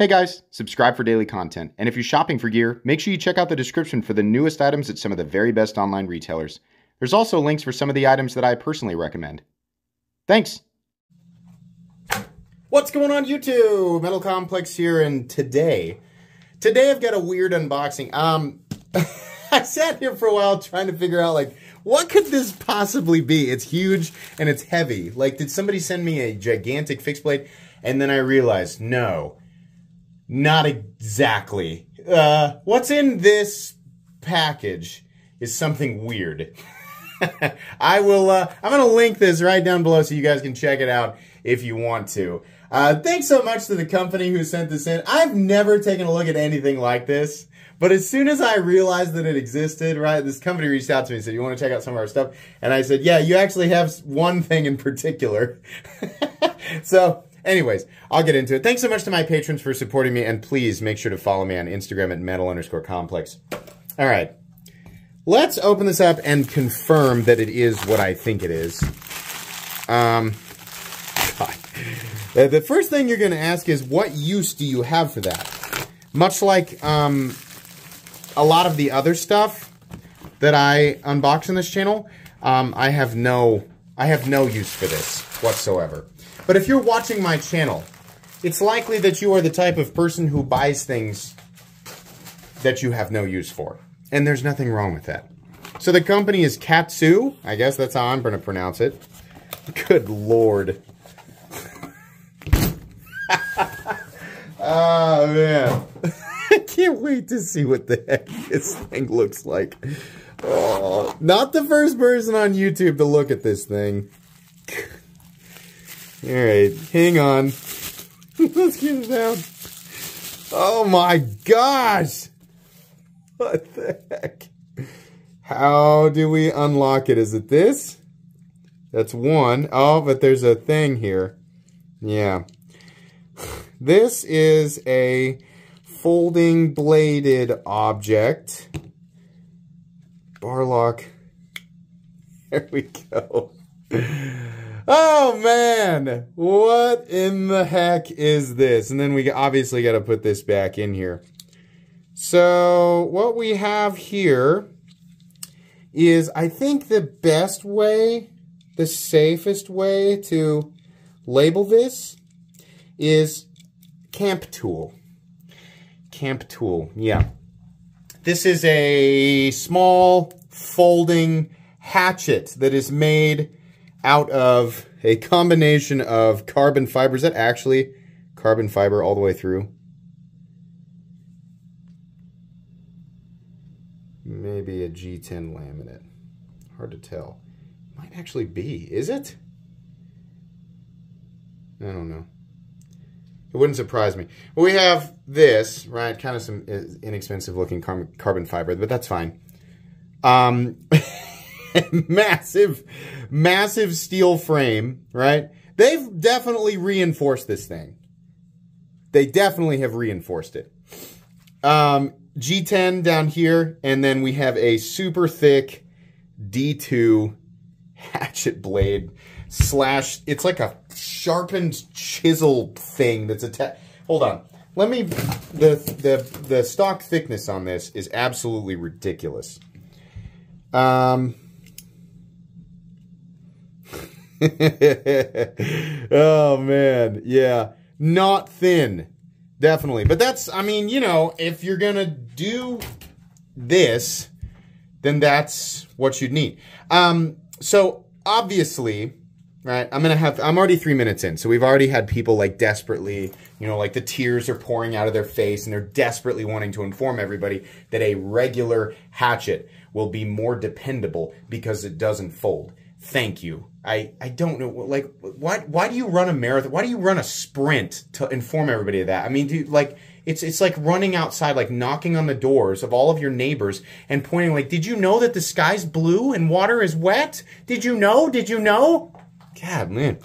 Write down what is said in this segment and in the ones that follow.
Hey guys, subscribe for daily content, and if you're shopping for gear, make sure you check out the description for the newest items at some of the very best online retailers. There's also links for some of the items that I personally recommend. Thanks! What's going on YouTube? Metal Complex here, and today I've got a weird unboxing. I sat here for a while trying to figure out, what could this possibly be? It's huge and it's heavy. Did somebody send me a gigantic fixed blade? And then I realized, no. Not exactly. What's in this package is something weird. I'm gonna link this right down below so you guys can check it out if you want to. Thanks so much to the company who sent this in. I've never taken a look at anything like this, but as soon as I realized that it existed, right, this company reached out to me and said, you want to check out some of our stuff? And I said, yeah, you actually have one thing in particular. So, anyways, I'll get into it. Thanks so much to my patrons for supporting me, and please make sure to follow me on Instagram at metal_complex. All right, let's open this up and confirm that it is what I think it is. God. The first thing you're going to ask is, what use do you have for that? Much like a lot of the other stuff that I unbox on this channel, I have no use for this whatsoever. But if you're watching my channel, it's likely that you are the type of person who buys things that you have no use for. And there's nothing wrong with that. So the company is Katsu. I guess that's how I'm going to pronounce it. Good Lord. Oh, man. I can't wait to see what the heck this thing looks like. Oh, not the first person on YouTube to look at this thing. Alright, hang on. Let's get it out. Oh my gosh! What the heck? How do we unlock it? Is it this? That's one. Oh, but there's a thing here. Yeah. This is a folding bladed object. Bar lock. There we go. Oh man, what in the heck is this? And then we obviously got to put this back in here. So what we have here is, I think, the best way, the safest way to label this is camp tool. Camp tool, yeah. This is a small folding hatchet that is made out of a combination of carbon fiber. Is that actually carbon fiber all the way through? Maybe a G10 laminate. Hard to tell. Might actually be. Is it? I don't know. It wouldn't surprise me. Well, we have this, right? Kind of some inexpensive looking carbon fiber, but that's fine. Massive steel frame, right? They've definitely reinforced this thing. They definitely have reinforced it. G10 down here, and then we have a super thick D2 hatchet blade slash, it's like a sharpened chisel thing that's attached. Hold on. Let me, the stock thickness on this is absolutely ridiculous. Oh man, yeah, not thin, definitely. But that's, I mean, you know, if you're gonna do this, then that's what you'd need. So obviously, right, I'm already 3 minutes in, so we've already had people desperately, you know, the tears are pouring out of their face and they're desperately wanting to inform everybody that a regular hatchet will be more dependable because it doesn't fold. Thank you. I don't know, why do you run a marathon? Why do you run a sprint to inform everybody of that? I mean, dude, it's like running outside, knocking on the doors of all of your neighbors and pointing, did you know that the sky's blue and water is wet? Did you know? Did you know? God, man.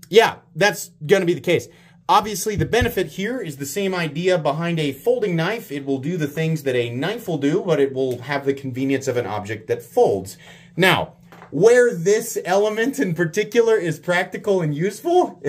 Yeah, that's gonna be the case. Obviously, the benefit here is the same idea behind a folding knife. It will do the things that a knife will do, but it will have the convenience of an object that folds. Now, where this element in particular is practical and useful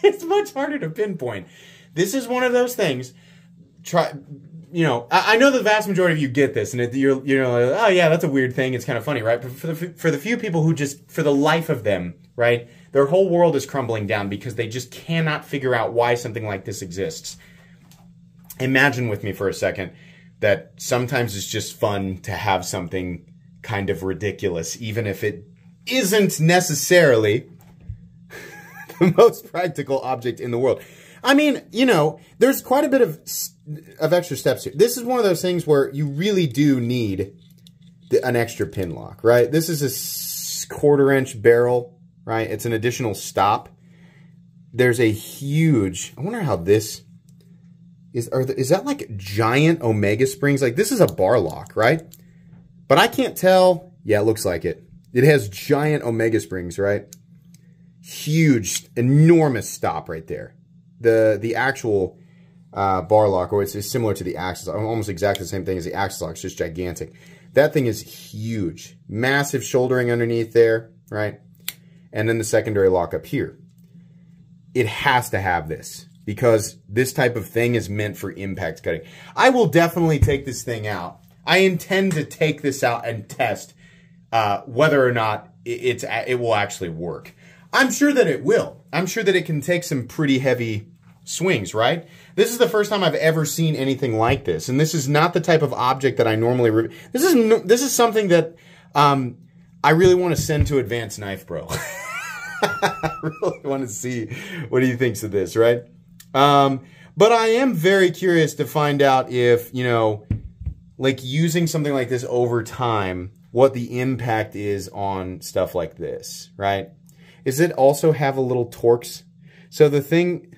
It's much harder to pinpoint. This is one of those things. You know, I know the vast majority of you get this, and you're like, oh yeah, that's a weird thing. It's kind of funny, right? But for the few people who just, for the life of them, right, their whole world is crumbling down because they just cannot figure out why something like this exists. Imagine with me for a second that sometimes it's just fun to have something kind of ridiculous, even if it isn't necessarily the most practical object in the world. I mean, you know, there's quite a bit of extra steps here. This is one of those things where you really do need an extra pin lock, right? This is a 1/4-inch barrel, right? It's an additional stop. There's a huge, I wonder how this is. Is that like giant Omega springs? Like, this is a bar lock, right? But I can't tell. Yeah, it looks like it. It has giant Omega springs, right? Huge, enormous stop right there. The actual bar lock, or it's similar to the Axis, almost exactly the same thing as the Axis lock, it's just gigantic. That thing is huge. Massive shouldering underneath there, right? And then the secondary lock up here. It has to have this, because this type of thing is meant for impact cutting. I will definitely take this thing out. I intend to take this out and test whether or not it will actually work. I'm sure that it will. I'm sure that it can take some pretty heavy swings, right? This is the first time I've ever seen anything like this, and this is not the type of object that I normally... This is something that I really want to send to Advanced Knife Bro. I really want to see what he thinks of this, right? But I am very curious to find out if, you know, like using something like this over time, what the impact is on stuff like this, right? Is it also have a little Torx? So the thing,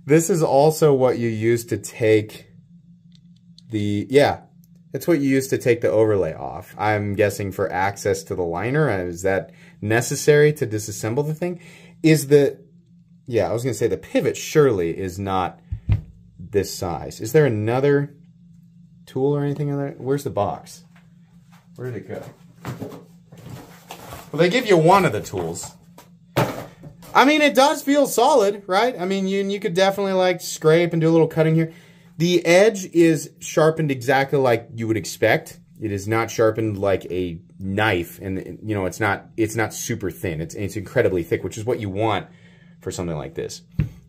this is also what you use to take the, yeah, it's what you use to take the overlay off. I'm guessing for access to the liner. Is that necessary to disassemble the thing? Is the, yeah, I was going to say the pivot surely is not this size. Is there another tool or anything in there? Where's the box? Where did it go? Well, they give you one of the tools. I mean, it does feel solid, right? I mean, you could definitely like scrape and do a little cutting here. The edge is sharpened exactly like you would expect. It is not sharpened like a knife, and you know, it's not super thin. It's incredibly thick, which is what you want for something like this.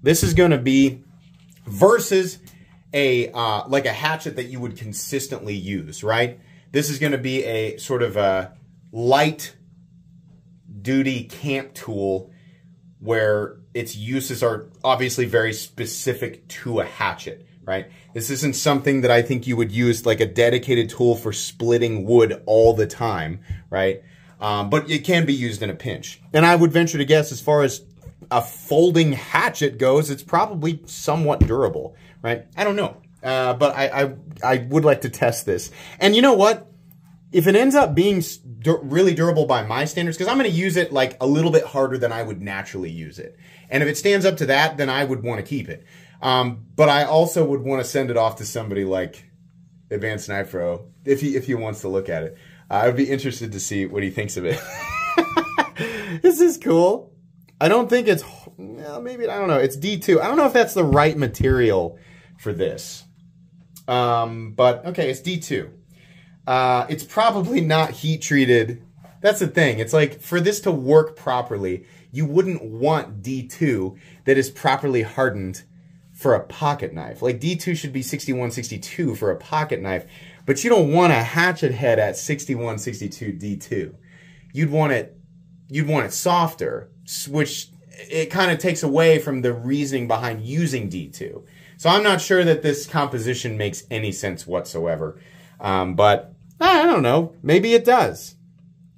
This is going to be versus a like a hatchet that you would consistently use, right? This is going to be a sort of a light duty camp tool where its uses are obviously very specific to a hatchet, right? This isn't something that I think you would use like a dedicated tool for splitting wood all the time, right? But it can be used in a pinch. And I would venture to guess, as far as a folding hatchet goes, it's probably somewhat durable, right? I don't know. But I would like to test this. And you know what? If it ends up being really durable by my standards, because I'm going to use it like a little bit harder than I would naturally use it. And if it stands up to that, then I would want to keep it. But I also would want to send it off to somebody like Advanced Knife Bro if he wants to look at it. I would be interested to see what he thinks of it. This is cool. I don't think it's, well, maybe, I don't know. It's D2. I don't know if that's the right material for this. But okay, it's D2. It's probably not heat treated. That's the thing. It's like, for this to work properly, you wouldn't want D2 that is properly hardened for a pocket knife. Like, D2 should be 6162 for a pocket knife, but you don't want a hatchet head at 6162 D2. You'd want it softer, which it kind of takes away from the reasoning behind using D2. So I'm not sure that this composition makes any sense whatsoever. But I don't know. Maybe it does.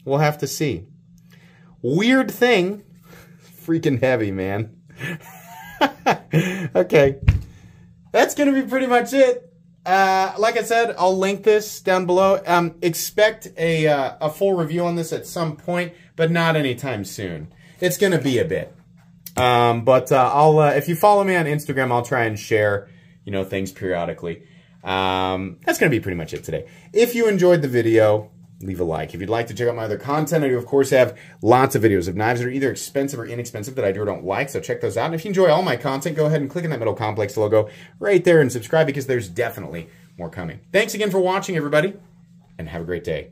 We'll have to see. Weird thing. Freaking heavy, man. Okay. That's going to be pretty much it. Like I said, I'll link this down below. Expect a full review on this at some point, but not anytime soon. It's going to be a bit. But I'll if you follow me on Instagram, I'll try and share, you know, things periodically. That's going to be pretty much it today. If you enjoyed the video, leave a like. If you'd like to check out my other content, I do, of course, have lots of videos of knives that are either expensive or inexpensive that I do or don't like, so check those out. And if you enjoy all my content, go ahead and click on that Metal Complex logo right there and subscribe, because there's definitely more coming. Thanks again for watching, everybody, and have a great day.